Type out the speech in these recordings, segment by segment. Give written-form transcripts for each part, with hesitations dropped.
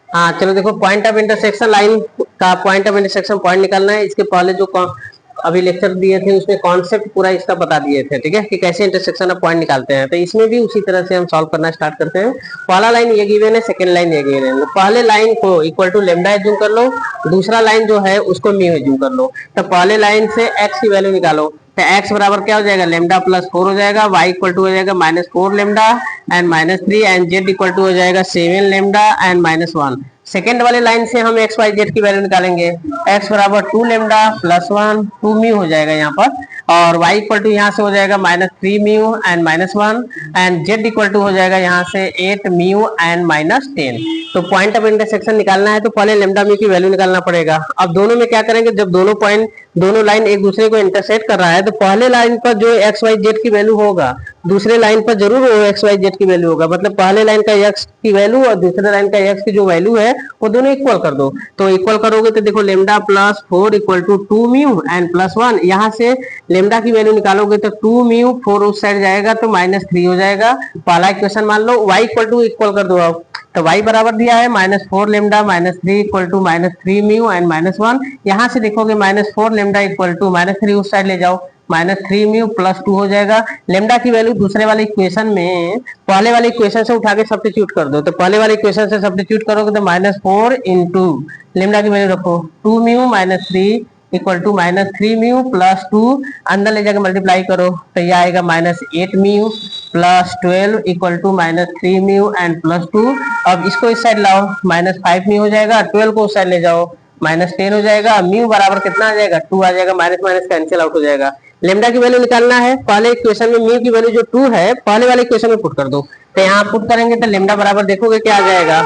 हाँ चलो देखो, पॉइंट ऑफ इंटरसेक्शन लाइन का पॉइंट ऑफ इंटरसेक्शन पॉइंट निकालना है। इसके पहले जो अभी लेक्चर दिए थे उसमें कॉन्सेप्ट पूरा इसका बता दिए थे, ठीक है, कि कैसे इंटरसेक्शन ऑफ पॉइंट निकालते हैं। तो इसमें भी उसी तरह से हम सॉल्व करना स्टार्ट करते हैं। पहला लाइन ये गिवन है, सेकंड लाइन ये गिवन है। पहले लाइन को इक्वल टू लेमडा एज्यूम कर लो, दूसरा लाइन जो है उसको म्यू एज्यूम कर लो। तो पहले लाइन से एक्स की वैल्यू निकालो, तो x बराबर क्या हो जाएगा, लेमडा प्लस 4 हो जाएगा, y इक्वल टू हो जाएगा -4 lambda and -3 and z equal to हो जाएगा 7 लेमडा एंड -1। सेकेंड वाले लाइन से हम एक्स वाई जेड की वैल्यू निकालेंगे, x बराबर 2 लेमडा प्लस 1 2 म्यू हो जाएगा यहाँ पर, और y इक्वल टू यहाँ से हो जाएगा -3 mu and -1 and z equal to हो जाएगा यहाँ से 8 म्यू एंड -10। तो पॉइंट ऑफ इंटरसेक्शन निकालना है तो पहले लेमडा म्यू की वैल्यू निकालना पड़ेगा। अब दोनों में क्या करेंगे, जब दोनों लाइन एक दूसरे को इंटरसेक्ट कर रहा है तो पहले लाइन पर जो एक्स वाई जेड की वैल्यू होगा दूसरे लाइन पर जरूर वो एक्स वाई जेड की वैल्यू होगा। मतलब पहले लाइन का एक्स की वैल्यू और दूसरे लाइन का एक्स की जो वैल्यू है वो दोनों इक्वल कर दो। तो इक्वल करोगे तो देखो lambda plus 4 equal to 2 mu and +1। यहाँ से लेमडा की वैल्यू निकालोगे तो 2 म्यू 4 उस साइड जाएगा तो -3 हो जाएगा। पहला इक्वेशन मान लो, y इक्वल टू इक्वल कर दो। अब तो y बराबर दिया है -4 lambda -3 equal to -3 mu and -1। यहाँ से देखोगे -4 लेमडा इक्वल टू -3 उस साइड ले जाओ, -3 म्यू +2 हो जाएगा। लेमडा की वैल्यू दूसरे वाले इक्वेशन में पहले वाले इक्वेशन से उठा के सब्स्टिट्यूट कर दो। तो पहले वाले इक्वेशन से सब्स्टिट्यूट करोगे तो -4 इंटू लेमडा की वैल्यू रखो 2 म्यू -3 इक्वल टू -3 म्यू +2, अंदर ले जाकर मल्टीप्लाई करो तो यह आएगा -8 mu +12 equal to -3 mu and +2। अब इसको इस साइड लाओ, -5 म्यू हो जाएगा, 12 को उस साइड ले जाओ -10 हो जाएगा। म्यू बराबर कितना आ जाएगा, 2 आ जाएगा, माइनस माइनस कैंसिल आउट हो जाएगा। लेमडा की वैल्यू निकालना है, पहले इक्वेशन में म्यू की वैल्यू जो 2 है पहले वाले इक्वेशन में पुट कर दो। तो यहाँ पुट करेंगे तो लेमडा बराबर देखोगे क्या आ जाएगा,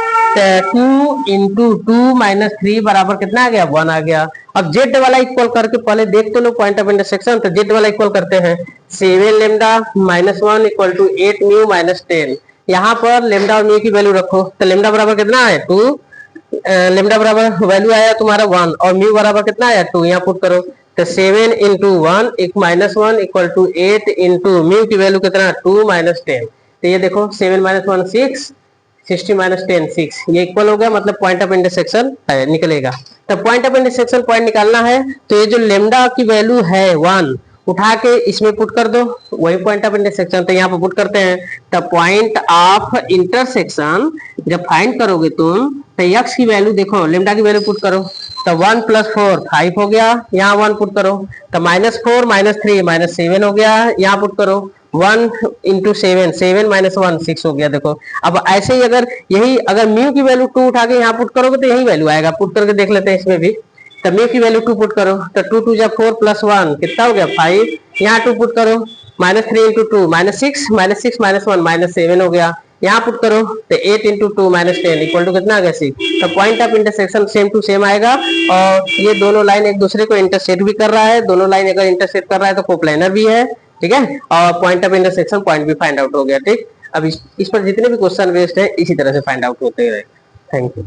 2 इंटू 2 -3 बराबर कितना आ गया, 1 आ गया। अब जेड वाला इक्वल करके पहले देख तो लो पॉइंट ऑफ इंटरसेक्शन। तो जेड वाला इक्वल करते हैं, 7 लेमडा -1 इक्वल टू 8 म्यू -10। यहाँ पर लेमडा और म्यू की वैल्यू रखो तो लेमडा बराबर कितना है 2, लेमडा बराबर वैल्यू आया तुम्हारा 1 और म्यू बराबर कितना आया 2। यहाँ पुट करो तो 7 into 1 -1 equal to 8 into mu की वैल्यू कितना 2 -10। तो ये देखो 7 -1 6, 60 -10 6, ये इक्वल हो गया, मतलब पॉइंट ऑफ इंटरसेक्शन निकलेगा। तो पॉइंट ऑफ इंटरसेक्शन पॉइंट निकालना है तो ये जो लेमडा की वैल्यू है 1 उठा के इसमें पुट कर दो, वही पॉइंट ऑफ इंटरसेक्शन। तो यहाँ पर पुट करते हैं तो पॉइंट ऑफ इंटरसेक्शन जब फाइंड करोगे तुम तो x की वैल्यू देखो, लेमडा की वैल्यू पुट करो तो 1 + 4 5 हो गया, यहाँ 1 पुट करो तो -4 -3 -7 हो गया, यहाँ पुट करो 1 इंटू 7 7 -1 6 हो गया। देखो अब ऐसे ही अगर म्यू की वैल्यू 2 उठा के यहाँ पुट करोगे तो यही वैल्यू आएगा। पुट करके देख लेते हैं इसमें भी, तो म्यू की वैल्यू 2 पुट करो तो 2 2 4 +1 कितना हो गया 5, यहाँ 2 पुट करो -3 इंटू 2 -6 -6 -1 -7 हो गया, यहाँ पुट करो तो 8 इंटू 2 -10 इक्वल टू कितना आ गया 6। तो point of intersection same to same आएगा और ये दोनों लाइन एक दूसरे को इंटरसेक्ट भी कर रहा है। दोनों लाइन अगर इंटरसेक्ट कर रहा है तो कोप्लानर भी है, ठीक है, और पॉइंट ऑफ इंटरसेक्शन पॉइंट भी फाइंड आउट हो गया। ठीक, अब इस पर जितने भी क्वेश्चन बेस्ड है इसी तरह से फाइंड आउट होते हैं। Thank you.